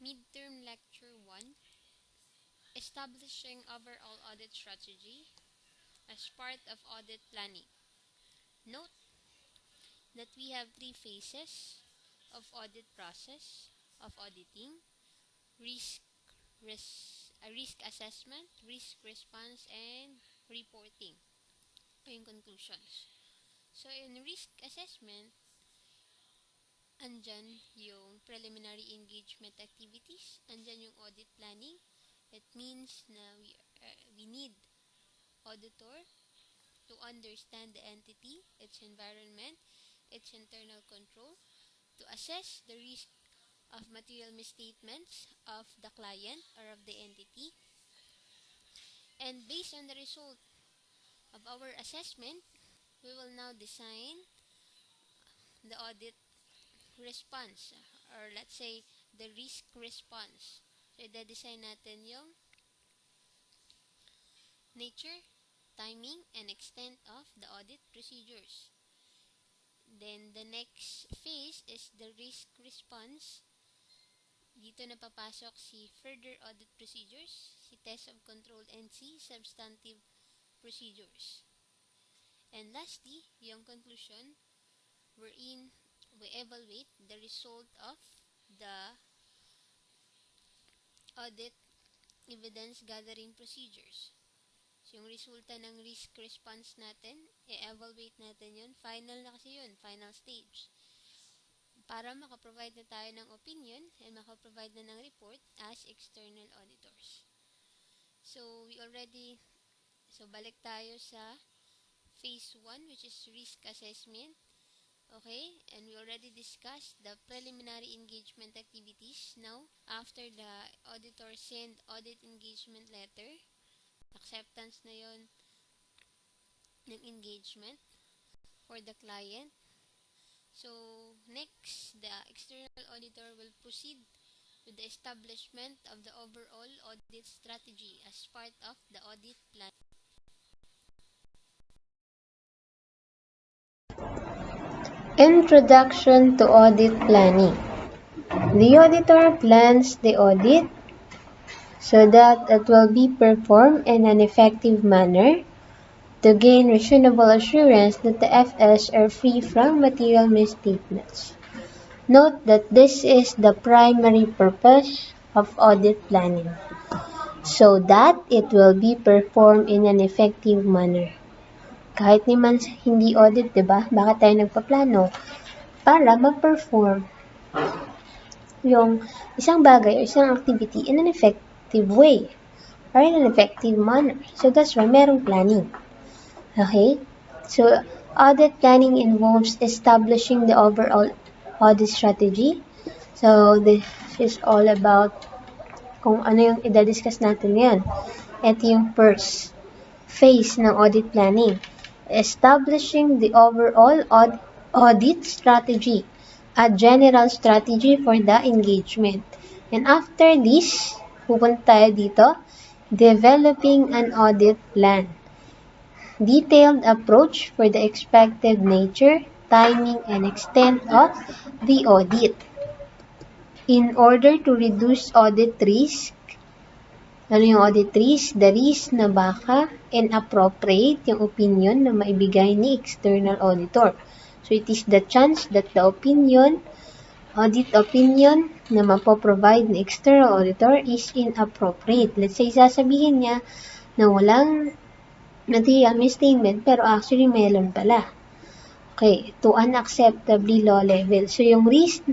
Midterm Lecture 1, Establishing Overall Audit Strategy as Part of Audit Planning. Note that we have three phases of audit process of auditing: risk, risk assessment, risk response, and reporting. Ito yung conclusions. So, in risk assessment, andyan yung preliminary engagement activities, andyan yung audit planning. It means na we need auditor to understand the entity, its environment, its internal control, to assess the risk of material misstatements of the client or of the entity. And based on the result of our assessment, we will now design the audit response, or let's say the risk response. So, i-design natin yung nature, timing, and extent of the audit procedures. Then, the next phase is the risk response. Dito na papasok si further audit procedures, si test of control, and si substantive procedures. And lastly, yung conclusion, wherein we evaluate the result of the audit evidence gathering procedures. So, yung resulta ng risk response natin, i-evaluate natin yun. Final na kasi yun, final stage. Para makaprovide na tayo ng opinion and makaprovide na ng report as external auditors. So, balik tayo sa phase 1, which is risk assessment. Okay, and we already discussed the preliminary engagement activities. Now, after the auditor send audit engagement letter, acceptance na yon ng engagement for the client. So, next, the external auditor will proceed with the establishment of the overall audit strategy as part of the audit plan. Introduction to Audit Planning. The auditor plans the audit so that it will be performed in an effective manner to gain reasonable assurance that the FS are free from material misstatements. Note that this is the primary purpose of audit planning, so that it will be performed in an effective manner. Kahit naman hindi audit, diba? Bakit tayo nagpaplano? Para ma-perform yung isang bagay o isang activity in an effective way or in an effective manner. So, that's why merong planning. Okay? So, audit planning involves establishing the overall audit strategy. So, this is all about kung ano yung i-discuss natin ngayon. Ito yung first phase ng audit planning. Establishing the overall audit strategy, a general strategy for the engagement. And after this, pupunta tayo dito, developing an audit plan. Detailed approach for the expected nature, timing, and extent of the audit. In order to reduce audit risk, ano yung audit risk? The risk na baka inappropriate yung opinion na maibigay ni external auditor. So, it is the chance that the audit opinion na mapoprovide ni external auditor is inappropriate. Let's say, sasabihin niya na walang material misstatement, pero actually meron pala. Okay, to unacceptably low level. So, yung risk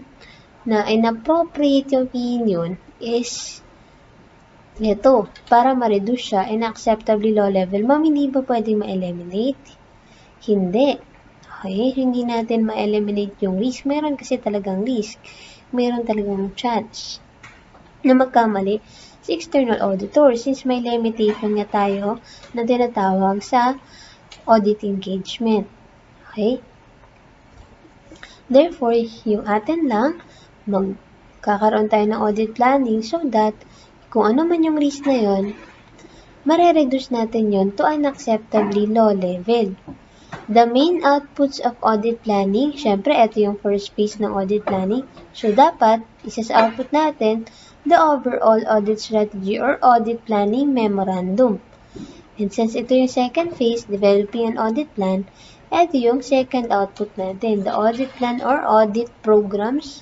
na inappropriate yung opinion is ito, para ma-reduce siya in acceptably low level. Ma'am, hindi ba pwedeng ma-eliminate? Hindi. Okay, hindi natin ma-eliminate yung risk. Meron kasi talagang risk. Meron talagang chance na magkamali si external auditor since may limitation nga tayo na tinatawag sa audit engagement. Okay? Therefore, yung atin lang, magkakaroon tayo ng audit planning so that kung ano man yung risk na yun, mare-reduce natin yun to unacceptably low level. The main outputs of audit planning, syempre, ito yung first phase ng audit planning. So, dapat, isa sa output natin, the overall audit strategy or audit planning memorandum. And since ito yung second phase, developing an audit plan, ito yung second output natin, the audit plan or audit programs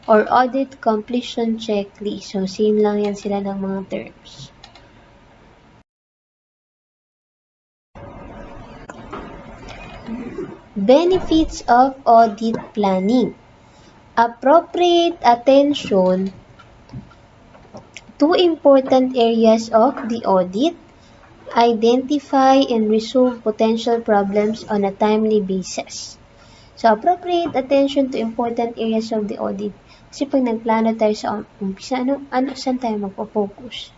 or audit completion checklist. So, same lang yan sila ng mga terms. Benefits of audit planning. Appropriate attention to important areas of the audit. Identify and resolve potential problems on a timely basis. So, appropriate attention to important areas of the audit. Kasi pag nagplano tayo sa umpisa, saan tayo magpo-focus?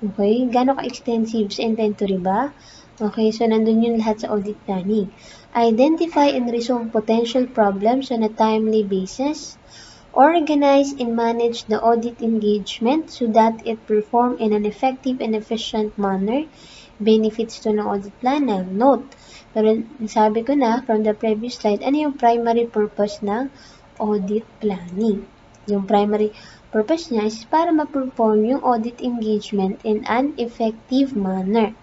Okay? Gano'n ka-extensive sa inventory ba? Okay, so nandun yun lahat sa audit planning. Identify and resolve potential problems on a timely basis. Organize and manage the audit engagement so that it perform in an effective and efficient manner. Benefits to ng audit plan na note. Pero sabi ko na from the previous slide, ano yung primary purpose ng audit planning? Yung primary purpose niya is para ma-perform yung audit engagement in an effective manner.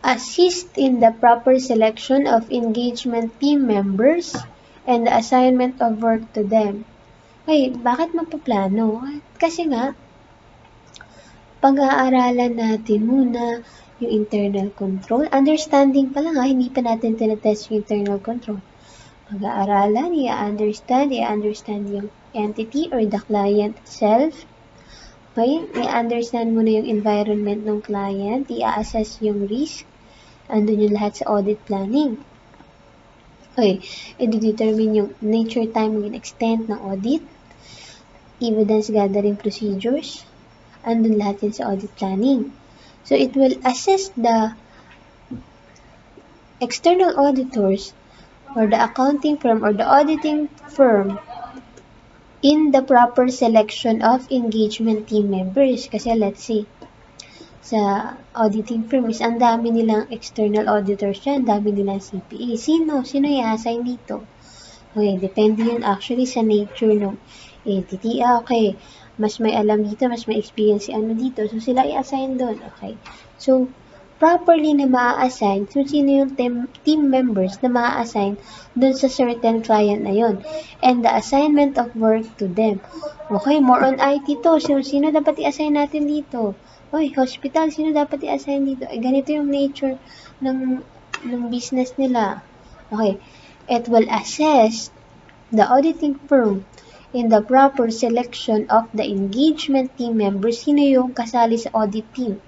Assist in the proper selection of engagement team members and the assignment of work to them. Okay, bakit magpaplano? Kasi nga, pag-aaralan natin muna yung internal control. Understanding pa lang hindi pa natin tinatest yung internal control. Pag-aaralan, i-understand yung entity or the client itself. Okay, i-understand muna yung environment ng client, i-assess yung risk. Andun yung lahat sa audit planning. Okay, i-determine yung nature, timing, and extent ng audit, evidence gathering procedures, andun lahat yan sa audit planning. So, it will assess the external auditors or the accounting firm or the auditing firm in the proper selection of engagement team members. Kasi let's say, sa auditing firm is ang dami nilang external auditors yan, ang dami nilang CPA. Sino i-assign dito? Okay, depende yun actually sa nature ng entity. Okay, mas may alam dito, mas may experience si dito. So, sila i-assign doon. Okay. So, properly na maa-assign, so sino yung team members na maa-assign doon sa certain client na yun. And the assignment of work to them. Okay, more on IT to. So, sino dapat i-assign natin dito? Okay, hospital, sino dapat i-assign dito? Ganito yung nature ng business nila. Okay, it will assess the auditing firm in the proper selection of the engagement team members, sino yung kasali sa audit team,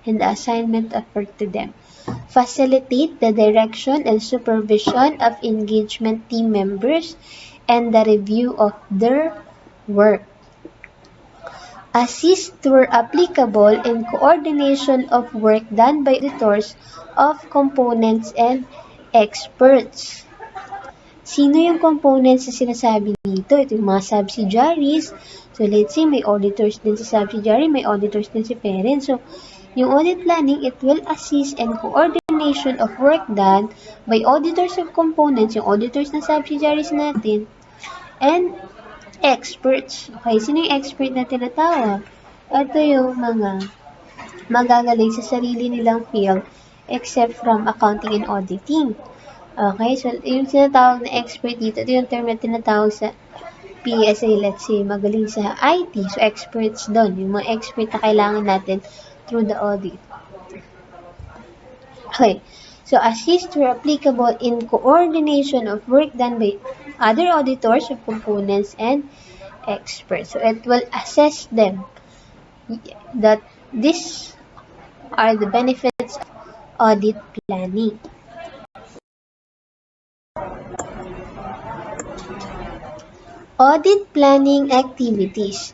and the assignment of work to them. Facilitate the direction and supervision of engagement team members and the review of their work. Assist where applicable in coordination of work done by auditors of components and experts. Sino yung components na sinasabi dito? Ito yung mga subsidiaries. So, let's say may auditors din sa subsidiary, may auditors din sa parent. So, yung audit planning, it will assist in coordination of work done by auditors of components, yung auditors ng subsidiaries natin, and experts. Okay, sino yung expert na tinatawag? Ito yung mga magagaling sa sarili nilang field except from accounting and auditing. Okay, so yung tinatawag na expert dito, ito yung term na tinatawag sa PSA, let's say, magaling sa IT. So, experts doon. Yung mga expert na kailangan natin through the audit. Okay, so assist where applicable in coordination of work done by other auditors of components and experts. So, it will assess them that these are the benefits of audit planning. Audit planning activities.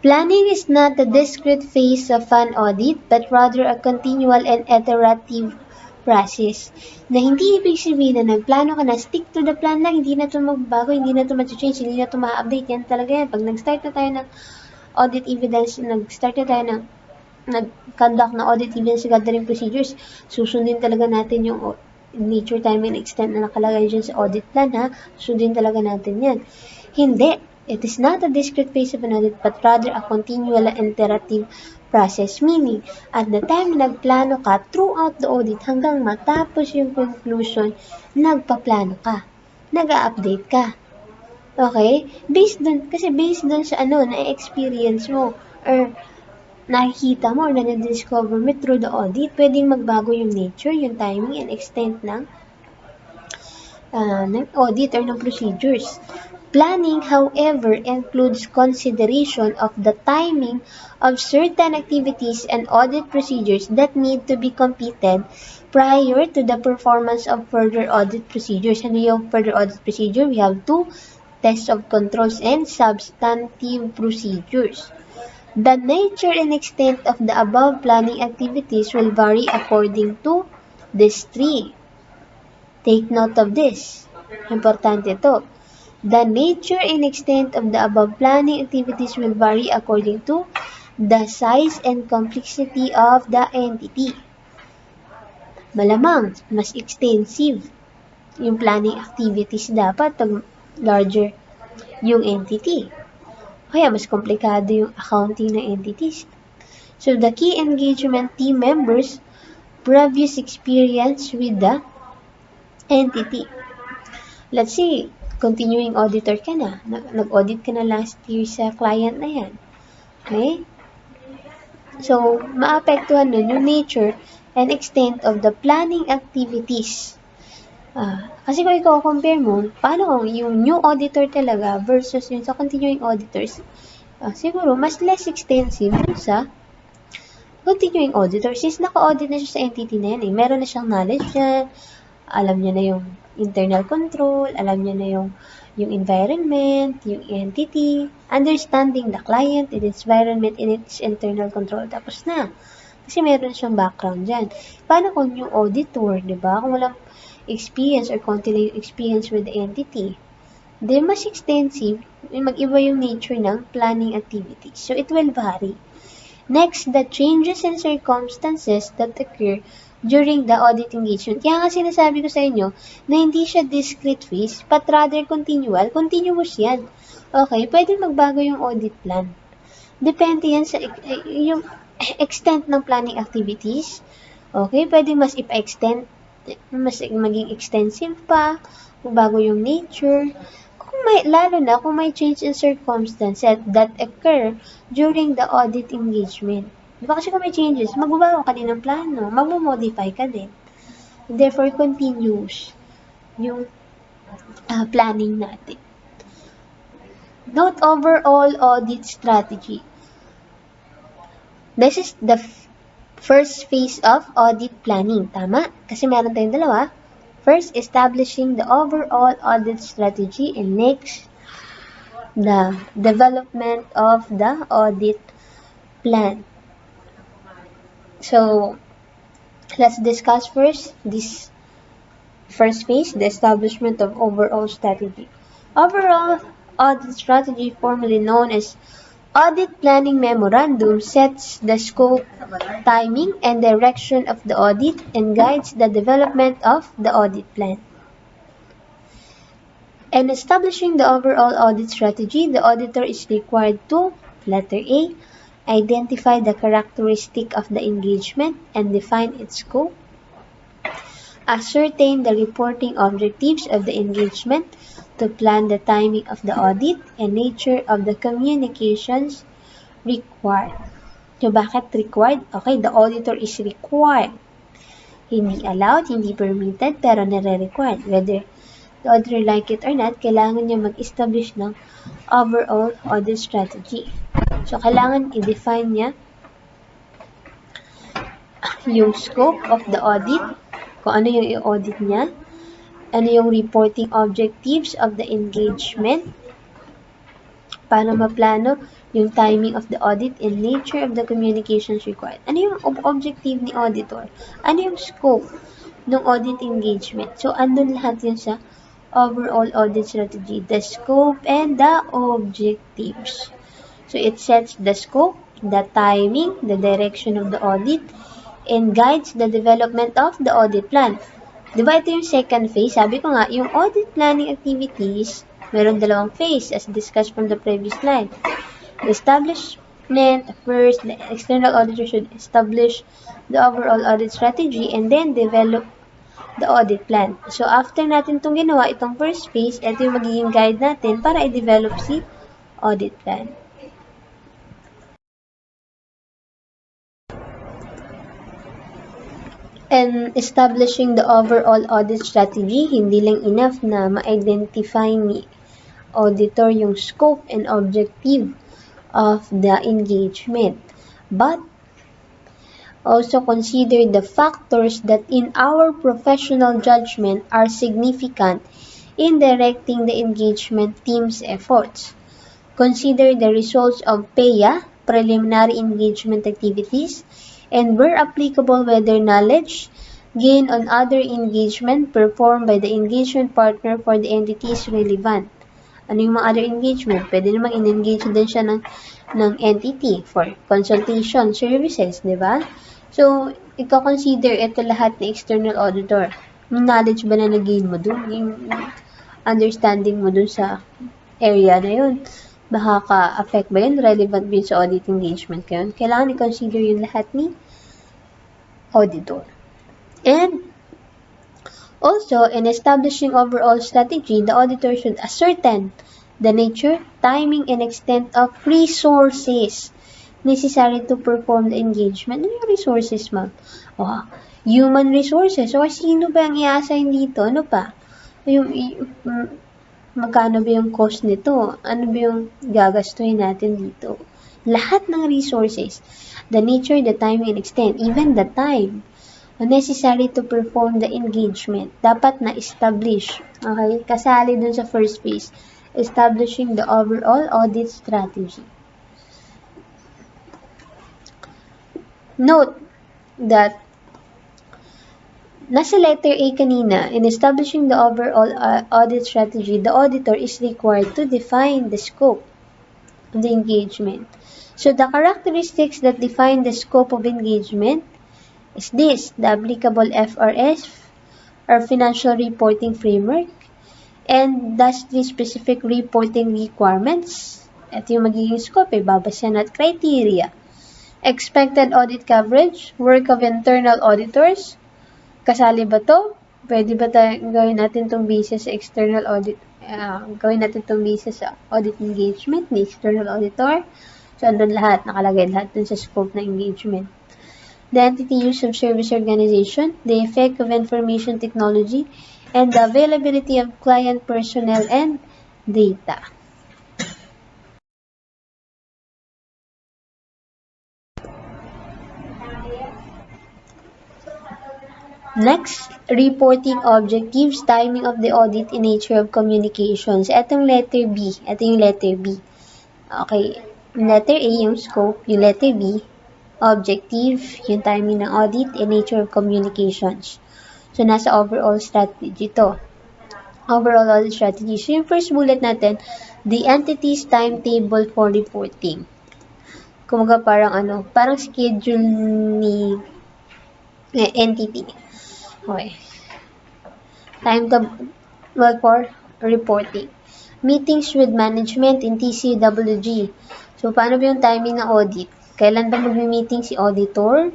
Planning is not the discrete phase of an audit, but rather a continual and iterative process. Na hindi ibig sabihin na nagplano ka na, stick to the plan lang, hindi na ito magbago, hindi na ito ma-change, hindi na ito ma-update. Yan talaga yan. Pag nag-start na tayo ng audit evidence, nag-start na tayo nag-conduct ng audit evidence gathering procedures, susundin talaga natin yung nature, time, and extent na nakalagay dyan sa audit plan, ha? Sundin talaga natin yan. Hindi. It is not a discrete phase of an audit, but rather a continual iterative process. Meaning, at the time na nagplano ka, throughout the audit, hanggang matapos yung conclusion, nagpaplano ka. Nag-a-update ka. Okay? Based dun sa na-experience mo, or nakikita mo, or na-discover mo through the audit, pwedeng magbago yung nature, yung timing, and extent ng audit or ng procedures. Planning, however, includes consideration of the timing of certain activities and audit procedures that need to be completed prior to the performance of further audit procedures. Ano yung further audit procedure? We have two: tests of controls and substantive procedures. The nature and extent of the above planning activities will vary according to these three. Take note of this. Importante ito. The nature and extent of the above planning activities will vary according to the size and complexity of the entity. Malamang, mas extensive yung planning activities dapat pag larger yung entity. Kaya mas komplikado yung accounting ng entities. So, the key engagement team members' previous experience with the entity. Let's say, continuing auditor ka na. Nag-audit ka na last year sa client na yan. Okay? So, maapektuhan nun yung nature and extent of the planning activities. Kasi kung ikaw compare mo, paano kung yung new auditor talaga versus yung sa continuing auditors, siguro mas less extensive dun sa continuing auditor since naka-audit na siya sa entity na yan eh. Meron na siyang knowledge niya, alam niya na yung internal control, alam niya na yung environment, yung entity, understanding the client, its environment, and its internal control. Tapos na. Kasi meron siyang background dyan. Paano kung yung auditor, di ba? Kung walang experience or konti experience with the entity, then mas extensive, mag-iba yung nature ng planning activities. So, it will vary. Next, the changes and circumstances that occur during the audit engagement. Kaya nga sinasabi ko sa inyo na hindi siya discrete phase, but rather continuous yan. Okay, pwede magbago yung audit plan. Depende yan sa yung extent ng planning activities. Okay, pwede mas ipa-extend, mas maging extensive pa, magbago yung nature. Lalo na kung may change in circumstances that occur during the audit engagement. Diba kasi kung may changes, magbabago ka din ng plano, magmamodify ka din. Therefore, continuous yung planning natin. Note overall audit strategy. This is the first phase of audit planning. Tama? Kasi meron tayong dalawa. First, establishing the overall audit strategy, and next, the development of the audit plan. So, let's discuss first this first phase, the establishment of overall strategy. Overall audit strategy, formerly known as Audit Planning Memorandum, sets the scope, timing, and direction of the audit and guides the development of the audit plan. In establishing the overall audit strategy, the auditor is required to, letter A, identify the characteristic of the engagement and define its scope, ascertain the reporting objectives of the engagement, to plan the timing of the audit and nature of the communications required. So, bakit required? Okay, the auditor is required. Hindi allowed, hindi permitted, pero nare-required. Whether the auditor like it or not, kailangan niya mag-establish ng overall audit strategy. So, kailangan i-define niya yung scope of the audit, kung ano yung i-audit niya, ano yung reporting objectives of the engagement, para maplano yung timing of the audit and nature of the communications required. Ano yung objective ni auditor? Ano yung scope ng audit engagement? So, andun lahat yun sa overall audit strategy, the scope and the objectives. So, it sets the scope, the timing, the direction of the audit, and guides the development of the audit plan. Di ba ito yung second phase? Sabi ko nga, yung audit planning activities, meron dalawang phase as discussed from the previous slide. The establishment, first, the external auditor should establish the overall audit strategy and then develop the audit plan. So, after natin itong ginawa, itong first phase, ito yung magiging guide natin para i-develop si audit plan. And establishing the overall audit strategy, hindi lang enough na ma-identify ni auditor yung scope and objective of the engagement, but also consider the factors that in our professional judgment are significant in directing the engagement team's efforts. Consider the results of PEA, preliminary engagement activities, and where applicable whether knowledge gained on other engagement performed by the engagement partner for the entity is relevant. Ano yung mga other engagement? Pwede namang in-engage din siya ng entity for consultation services, di ba? So, i-consider ito lahat ng external auditor. Yung knowledge ba na nag-gain mo dun? Yung understanding mo dun sa area na yun? Baka ka-affect ba yun? Relevant ba yun sa audit engagement ka yun? Kailangan i-consider yung lahat ni auditor. And also, in establishing overall strategy, the auditor should ascertain the nature, timing, and extent of resources necessary to perform the engagement. Ano yung resources, ma'am? Human resources. So, sino ba ang i-assign dito? Ano pa? Magkano ba yung cost nito? Ano ba yung gagastuhin natin dito? Lahat ng resources. The nature, the timing, and extent. Even the time necessary to perform the engagement. Dapat na-establish. Okay? Kasali dun sa first phase. Establishing the overall audit strategy. Note that nasa letter A kanina, in establishing the overall audit strategy, the auditor is required to define the scope of the engagement. So, the characteristics that define the scope of engagement is this: the applicable FRS or financial reporting framework, and thus the specific reporting requirements. Ito yung magiging scope, babasahin at criteria. Expected audit coverage, work of internal auditors. Kasali ba to? Pwede ba gawin natin itong basis sa external audit? Gawin natin itong basis sa audit engagement ni external auditor. So, andun lahat, nakalagay lahat dun sa scope na engagement. The entity use of service organization, the effect of information technology, and the availability of client personnel and data. Next, reporting objectives, timing of the audit, and nature of communications. Itong letter B. Ito yung letter B. Okay. Letter A, yung scope. Yung letter B, objective, yung timing ng audit, and nature of communications. So, nasa overall strategy to. Overall audit strategy. So, yung first bullet natin, the entity's timetable for reporting. Kumaga parang schedule ni entity. Okay. Timetable for reporting. Meetings with management in TCWG. So, paano ba yung timing ng audit? Kailan ba mag-meeting si auditor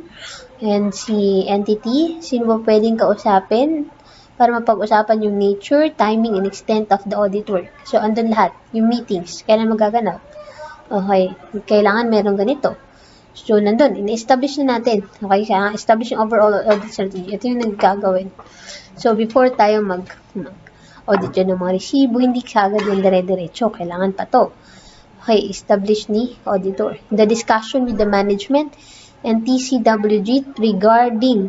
and si entity? Sino ba pwedeng kausapin para mapag-usapan yung nature, timing, and extent of the audit work? So, andun lahat. Yung meetings. Kailan magaganap? Okay. Kailangan meron ganito. So, nandun. In-establish na natin. Okay? Kaya establish yung overall audit strategy. Ito yung nagagawin. So, before tayo mag-audit yun ng mga resibo, hindi kagad yung dire-diretso. Kailangan pa to. Okay, establish ni auditor. The discussion with the management and TCWG regarding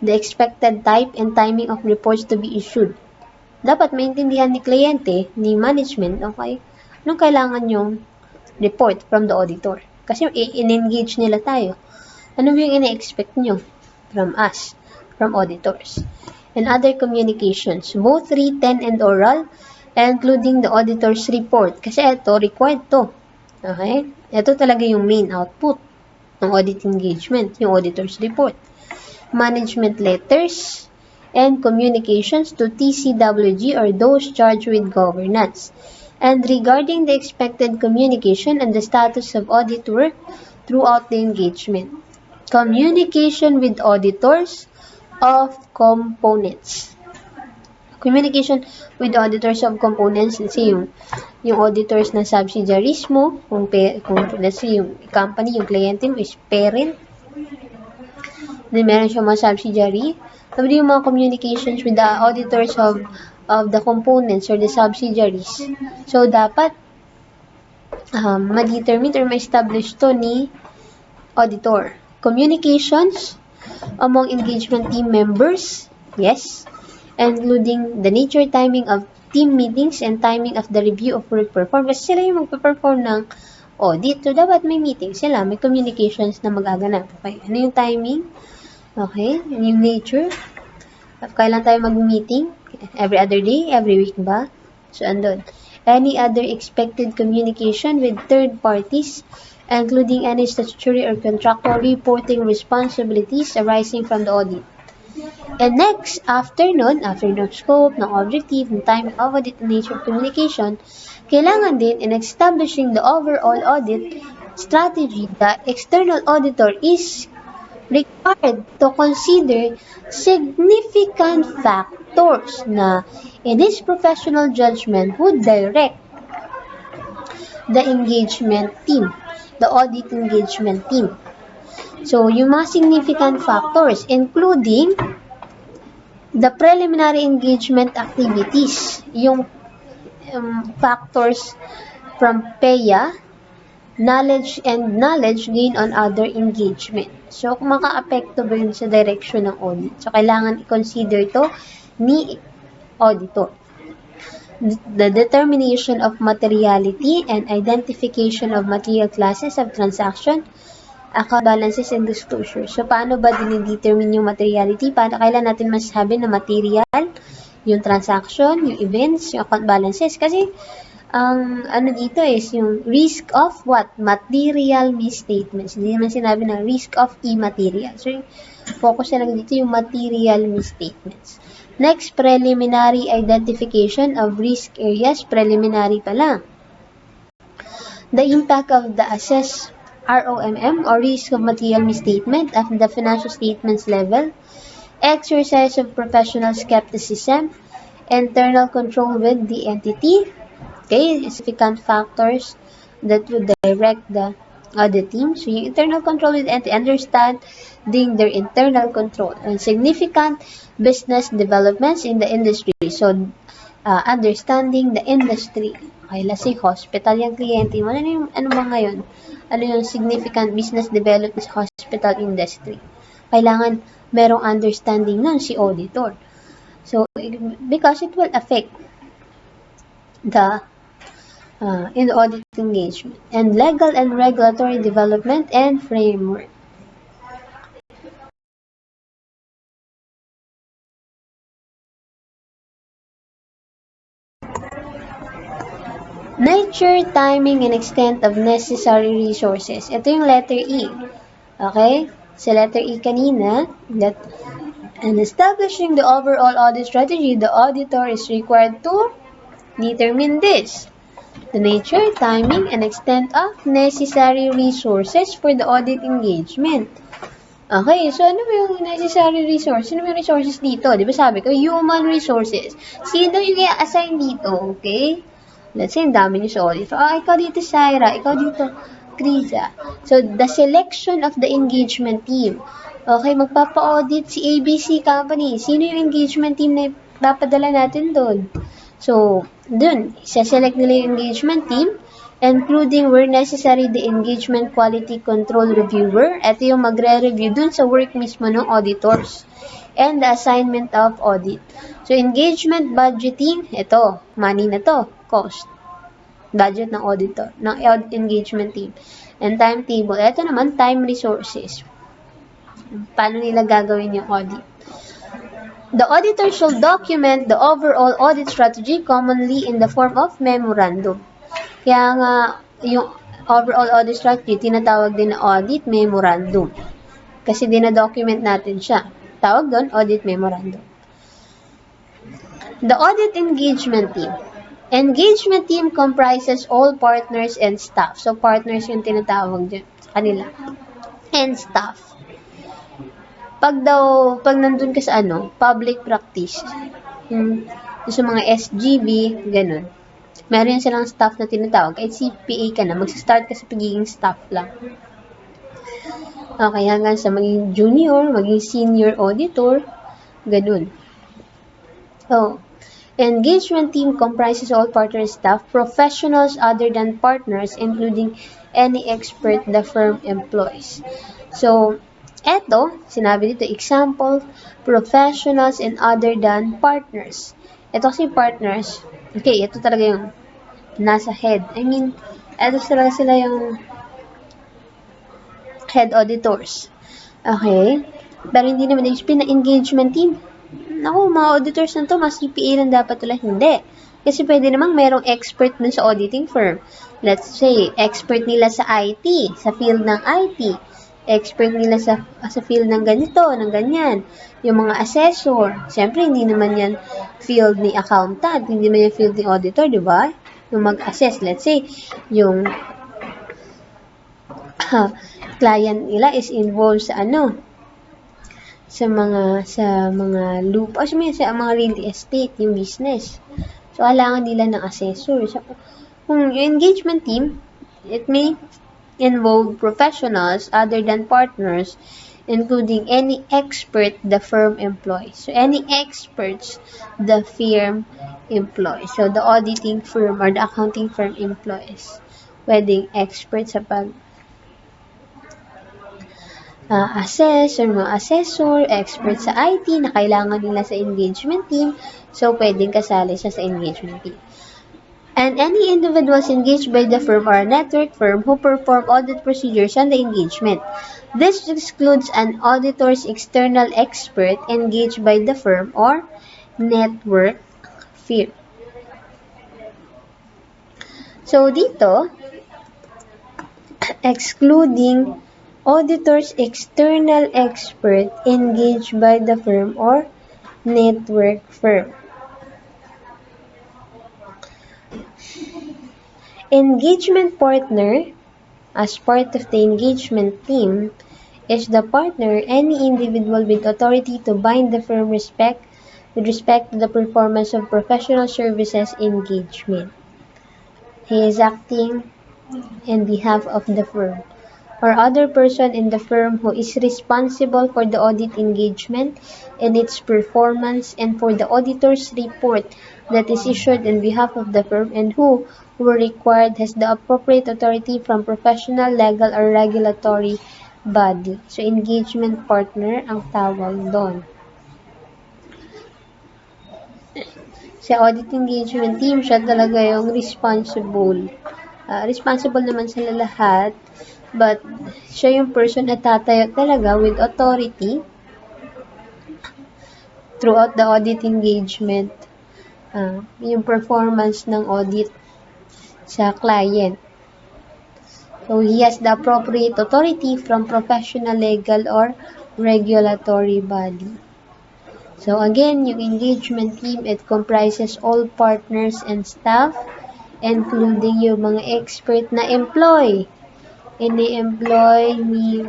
the expected type and timing of reports to be issued. Dapat maintindihan ni kliyente, ni management, okay, anong kailangan yung report from the auditor. Kasi in-engage nila tayo. Ano yung ina-expect nyo from us, from auditors? And other communications, both written and oral, including the auditor's report. Kasi ito, required to. Okay? Ito talaga yung main output ng audit engagement, yung auditor's report. Management letters, and communications to TCWG or those charged with governance. And regarding the expected communication and the status of audit work throughout the engagement. Communication with auditors of components. Communication with auditors of components, let's say yung auditors ng subsidiaries mo, kung let's say yung company, yung kliyente mo is parent, then meron siya mga subsidiary, tapos yung mga communications with the auditors of the components or the subsidiaries. So, dapat ma-determine or ma-establish to ni auditor. Communications among engagement team members, yes, including the nature, timing of team meetings, and timing of the review of work performed. Kasi sila yung magpe-perform ng audit. So, dapat may meeting sila, may communications na magaganap. Okay, ano yung timing? Okay, yung nature. Kailan tayo mag-meeting? Every other day? Every week ba? So, andun. Any other expected communication with third parties, including any statutory or contractual reporting responsibilities arising from the audit. And next, after ng scope, ng objective, ng time of audit, and nature of communication, kailangan din in establishing the overall audit strategy, the external auditor is required to consider significant factors na in his professional judgment would direct the engagement team, the audit engagement team. So, yung mga significant factors, including the preliminary engagement activities, yung factors from PEA, knowledge gained on other engagement. So, kung maka-apekto ba yun sa direction ng audit? So, kailangan i-consider to ni auditor. The determination of materiality and identification of material classes of transaction, account balances, and disclosure. So, paano ba dinidetermine yung materiality? Kailan natin masasabi na material yung transaction, yung events, yung account balances? Kasi, ang dito is yung risk of what? Material misstatements. Hindi naman sinabi ng risk of immaterial. So, yung focus na lang dito yung material misstatements. Next, preliminary identification of risk areas. Preliminary pa lang. The impact of the assessed ROMM or risk of material misstatement at the financial statements level. Exercise of professional skepticism. Internal control with the entity. Okay, significant factors that would direct the team. So, yung internal control with entity, understanding their internal control and significant business developments in the industry. So, understanding the industry. Okay, let's say hospital yung kliyente mo. Ano ba ngayon? Ano yung significant business development sa hospital industry? Kailangan merong understanding nun si auditor. So, because it will affect the in the audit engagement and legal and regulatory development and framework. Nature, timing, and extent of necessary resources. Ito yung letter E. Okay? Sa letter E kanina, that in establishing the overall audit strategy, the auditor is required to determine this. The nature, timing, and extent of necessary resources for the audit engagement. Okay, so ano yung necessary resources? Ano yung resources dito? Di ba sabi ko, human resources. Sino yung i-assign dito? Okay? Let's say, ang dami nyo sa audit. Ikaw dito, Syra. Ikaw dito, Krisa. So, the selection of the engagement team. Okay, magpapa-audit si ABC company. Sino yung engagement team na papadala natin doon? So, dun, isa-select nila yung engagement team, including where necessary the engagement quality control reviewer. Ito yung magre-review dun sa work mismo ng auditors. And the assignment of audit. So, engagement budgeting, ito, money na to, cost. Budget ng auditor, ng engagement team. And timetable, ito naman, time resources. Paano nila gagawin yung audit? The auditor shall document the overall audit strategy commonly in the form of memorandum. Kaya nga, yung overall audit strategy, tinatawag din na audit memorandum. Kasi dina-document natin siya. Tawag doon, audit memorandum. The audit engagement team. Engagement team comprises all partners and staff. So, partners yung tinatawag dyan sa kanila. And staff. Pag nandun ka sa public practice, sa mga SGB, ganun. Meron silang staff na tinatawag. Kahit CPA ka na, mag-start ka sa pagiging staff lang. Okay, hanggang sa maging junior, maging senior auditor, ganun. So, engagement team comprises all partner staff, professionals other than partners, including any expert the firm employs. So, eto, sinabi dito, example, professionals and other than partners. Ito kasi partners, okay, ito talaga yung nasa head. I mean, ito talaga sila yung head auditors. Okay? Pero hindi naman explain na engagement team. Naku, mga auditors na to, mas CPA lang dapat nila. Hindi. Kasi pwede namang merong expert dun sa auditing firm. Let's say, expert nila sa IT, sa field ng IT. Expert nila sa field ng ganito, ng ganyan. Yung mga assessor. Siyempre, hindi naman yan field ni accountant. Hindi naman yan field ni auditor, di ba? Yung mag-assess. Let's say, yung client nila is involved sa sa mga lupa, sa mga real estate, yung business. So, kailangan nila ng assessor. So, kung yung engagement team, it may involve professionals other than partners, including any expert the firm employs. So, any experts the firm employs. So, the auditing firm or the accounting firm employs. Pwedeng expert sa assess or mga assessor, expert sa IT na kailangan nila sa engagement team. So, pwedeng kasali siya sa engagement team. And any individuals engaged by the firm or a network firm who perform audit procedures on the engagement. This excludes an auditor's external expert engaged by the firm or network firm. So, dito, excluding auditor's external expert engaged by the firm or network firm. Engagement partner, as part of the engagement team, is the partner, any individual with authority to bind the firm with respect to the performance of professional services engagement. He is acting on behalf of the firm or other person in the firm who is responsible for the audit engagement and its performance and for the auditor's report that is issued on behalf of the firm and who, were required, has the appropriate authority from professional, legal, or regulatory body. So, engagement partner ang tawag doon. Sa audit engagement team, siya talaga yung responsible. Responsible naman sila lahat, but siya yung person na tatayo talaga with authority throughout the audit engagement. Yung performance ng audit sa client. So, he has the appropriate authority from professional, legal, or regulatory body. So, again, yung engagement team, it comprises all partners and staff, including yung mga expert na employ. Ini-employ ni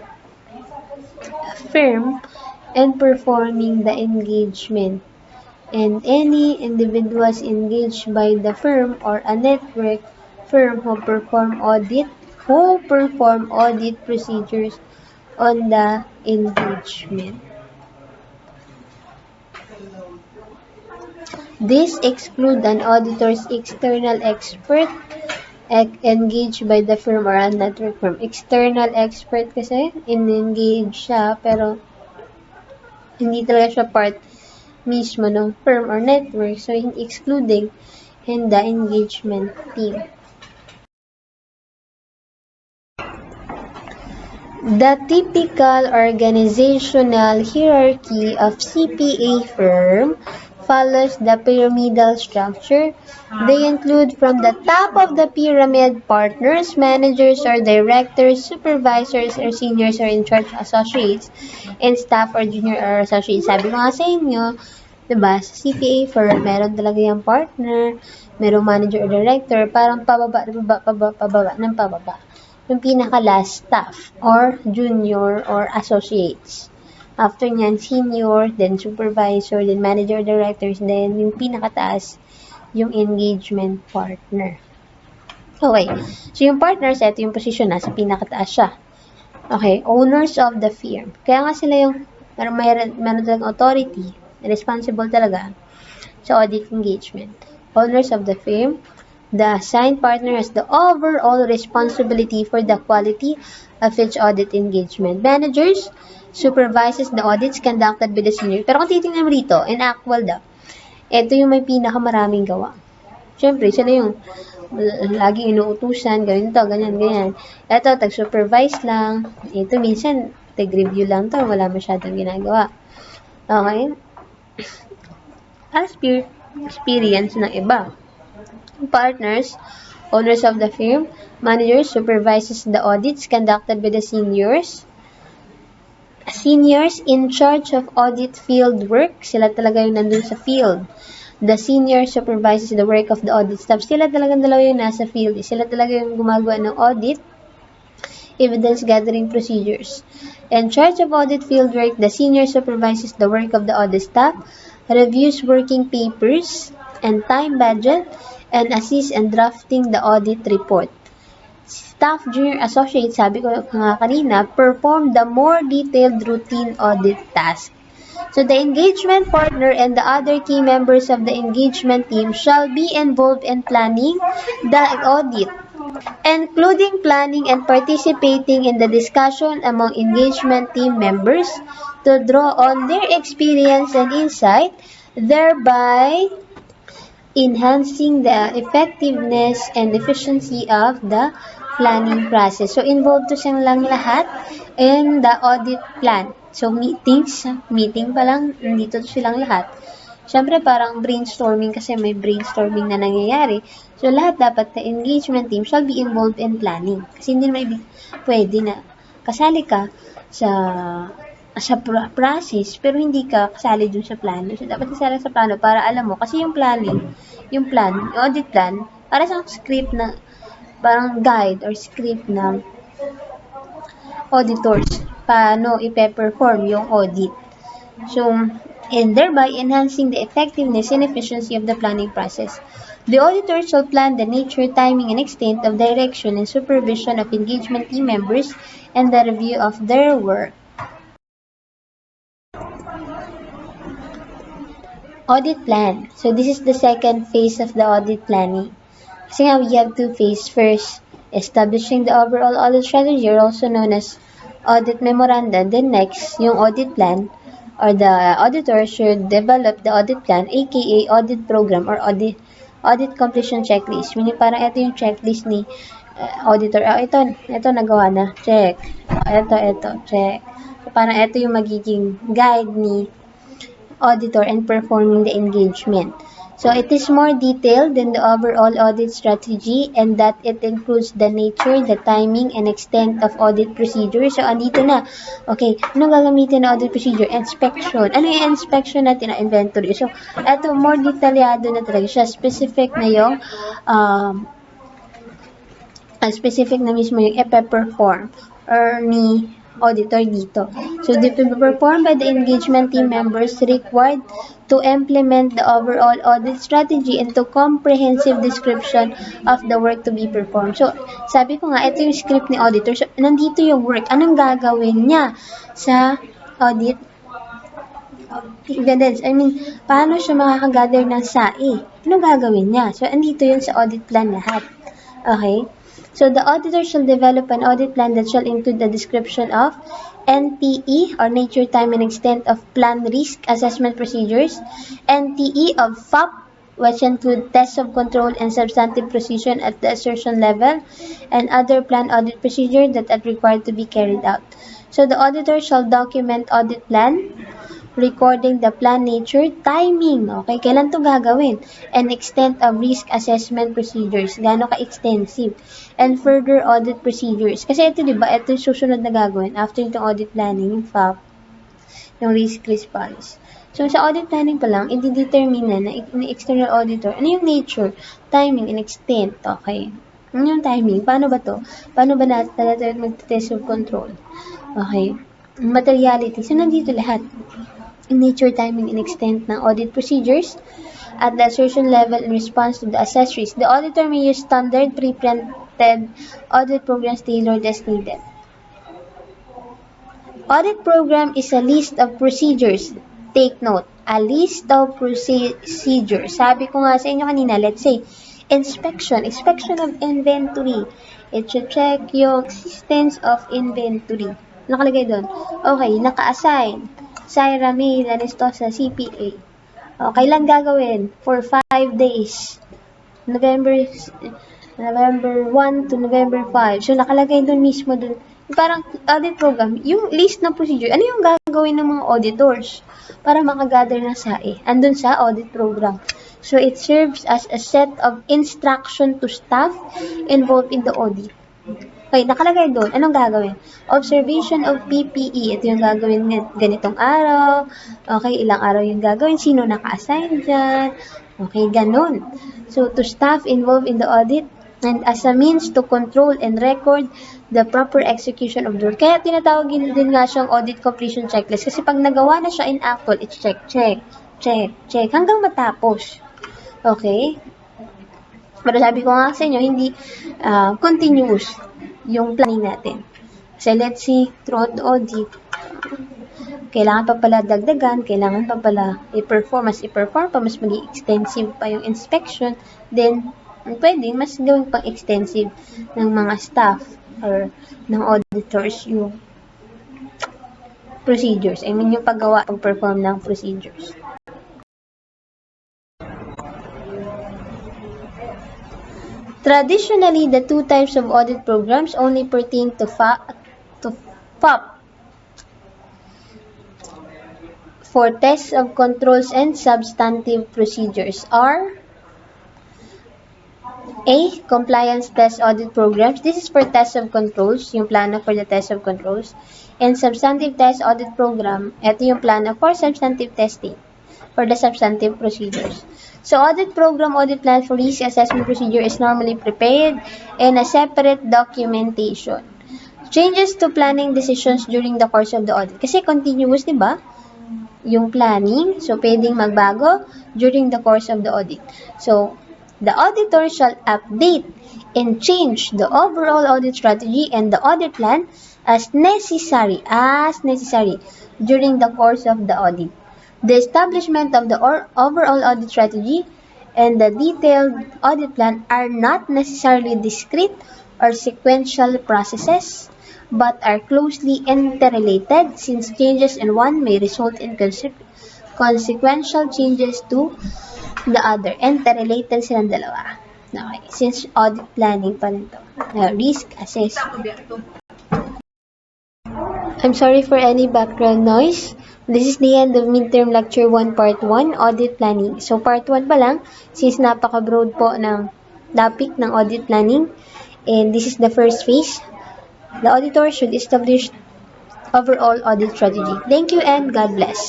firm and performing the engagement. And any individuals engaged by the firm or a network firm who perform audit procedures on the engagement. This exclude an auditor's external expert engaged by the firm or a network firm. External expert kasi, in-engage siya, pero hindi talaga siya part mismo ng firm or network. So, excluding in the engagement team. The typical organizational hierarchy of CPA firm follows the pyramidal structure. They include from the top of the pyramid partners, managers or directors, supervisors or seniors or in-charge associates, and staff or junior or associates. Sabi ko nga sa inyo, Diba? Sa CPA firm, meron talaga yung partner, merong manager or director, parang pababa ng pababa. Yung pinaka-last staff, or junior, or associates. After nyan, senior, then supervisor, then manager, directors, then yung pinakataas, yung engagement partner. Okay. So, yung partners, ito yung position, nasa pinakataas siya. Okay. Owners of the firm. Kaya nga sila yung, meron talagang authority, responsible talaga sa audit engagement. Owners of the firm, the assigned partner has the overall responsibility for the quality of each audit engagement. Managers supervises the audits conducted by the senior. Pero kung titingnan mo dito, in actual daw, ito yung may pinakamaraming gawa. Siyempre, sila yung laging inuutusan, gawin to, ganyan. Ito, tag-supervise lang. Ito, minsan, tag-review lang to, wala masyadong ginagawa. Okay? As experience ng iba. Partners, owners of the firm, managers supervises the audits conducted by the seniors. Seniors in charge of audit field work, sila talaga yung nandun sa field. The senior supervises the work of the audit staff. Sila talagang dalawa yung nasa field. Sila talaga yung gumagawa ng audit, evidence gathering procedures. In charge of audit field work, the senior supervises the work of the audit staff, reviews working papers and time budget, and assist in drafting the audit report. Staff junior associate, sabi ko nga kanina, perform the more detailed routine audit task. So the engagement partner and the other key members of the engagement team shall be involved in planning the audit, including planning and participating in the discussion among engagement team members to draw on their experience and insight, thereby enhancing the effectiveness and efficiency of the planning process. So, involved to silang lahat in the audit plan. So, meeting pa lang, nandito silang lahat. Siyempre, parang brainstorming kasi may brainstorming na nangyayari. So, lahat dapat the engagement team shall be involved in planning. Kasi hindi naman pwede na kasali ka sa process, pero hindi ka kasali dun sa plano. So, dapat kasali sa plano para alam mo. Kasi yung planning, yung audit plan, para sa script na, parang guide or script na auditors, paano ipe-perform yung audit. So, and thereby enhancing the effectiveness and efficiency of the planning process. The auditor shall plan the nature, timing, and extent of direction and supervision of engagement team members and the review of their work. Audit plan. So, this is the second phase of the audit planning. Kasi nga, we have two phases. First, establishing the overall audit strategy, or also known as audit memorandum. Then next, yung audit plan, or the auditor should develop the audit plan, aka audit program, or audit completion checklist. Meaning parang ito yung checklist ni auditor. Ito nagawa na. Check. Ito, check. So, parang ito yung magiging guide ni auditor and performing the engagement. So, it is more detailed than the overall audit strategy, and that it includes the nature, the timing, and extent of audit procedure. So, andito na. Okay, ano gagamitin na audit procedure? Inspection. Ano yung inspection natin na inventory? So, ito, more detalyado na talaga siya. Specific na yung specific na mismo yung ipe-perform or ni auditor dito. So, to be performed by the engagement team members required to implement the overall audit strategy into comprehensive description of the work to be performed. So, sabi ko nga, ito yung script ni auditor. So, nandito yung work. Anong gagawin niya sa audit evidence? Paano siya makakagather ng SAE? Anong gagawin niya? So, andito yun sa audit plan lahat. Okay? So, the auditor shall develop an audit plan that shall include the description of NTE, or nature, time, and extent of plan risk assessment procedures, NTE of FAP, which include tests of control and substantive precision at the assertion level, and other plan audit procedures that are required to be carried out. So, the auditor shall document audit plan, recording the plan nature, timing, okay, kailan to gagawin, and extent of risk assessment procedures, gaano ka-extensive, and further audit procedures. Kasi ito, diba, ito yung susunod na gagawin after itong audit planning, yung FAP, yung risk response. So, sa audit planning pa lang, i-determine na ng external auditor ano yung nature, timing, and extent. Okay. Ano yung timing? Paano ba to? Paano ba natin mag-test of control? Okay. Materiality. So, nandito lahat. Nature, timing, and extent ng audit procedures at the assertion level in response to the assessed risk. The auditor may use standard pre-printed audit programs tailored as needed. Audit program is a list of procedures. Take note, a list of procedures. Sabi ko nga sa inyo kanina, let's say, inspection of inventory. It should check yung existence of inventory. Nakalagay doon. Okay, naka-assign. Syra May Lanestosa, CPA. Kailan gagawin? For 5 days. November 1 to November 5. So, nakalagay doon mismo doon. Parang audit program, yung list ng procedure, ano yung gagawin ng mga auditors para makagather ng SAE? Andun sa audit program. So, it serves as a set of instruction to staff involved in the audit. Okay, nakalagay doon. Anong gagawin? Observation of PPE. Ito yung gagawin ganitong araw. Okay, ilang araw yung gagawin. Sino naka-assign dyan? Okay, ganun. So, to staff involved in the audit and as a means to control and record the proper execution of the work. Kaya tinatawag din nga siyang audit completion checklist. Kasi pag nagawa na siya in actual, it's check, hanggang matapos. Okay? Pero sabi ko nga sa inyo, hindi continuous yung planning natin. So, let's see, throughout the audit, kailangan pa pala dagdagan, kailangan pa pala i-perform pa, mas maging extensive pa yung inspection, then, pwede, mas gawin pang extensive ng mga staff or ng auditors yung procedures. I mean, yung pag-perform ng procedures. Traditionally, the two types of audit programs only pertain to FOP for tests of controls and substantive procedures are A. Compliance test audit programs. This is for test of controls, yung plano for the test of controls. And substantive test audit program, ito yung plano for substantive testing, for the substantive procedures. So, audit program, audit plan for risk assessment procedure is normally prepared in a separate documentation. Changes to planning decisions during the course of the audit. Kasi continuous, di ba? Yung planning. So, pwedeng magbago during the course of the audit. So, the auditor shall update and change the overall audit strategy and the audit plan as necessary during the course of the audit. The establishment of the overall audit strategy and the detailed audit plan are not necessarily discrete or sequential processes, but are closely interrelated since changes in one may result in consequential changes to the other. Interrelated silang dalawa. Okay. Since audit planning pa rin to. Risk assessment. I'm sorry for any background noise. This is the end of Midterm Lecture 1 Part 1, Audit Planning. So, Part 1 pa lang, since napaka-broad po ng topic ng audit planning, and this is the first phase, the auditor should establish overall audit strategy. Thank you and God bless.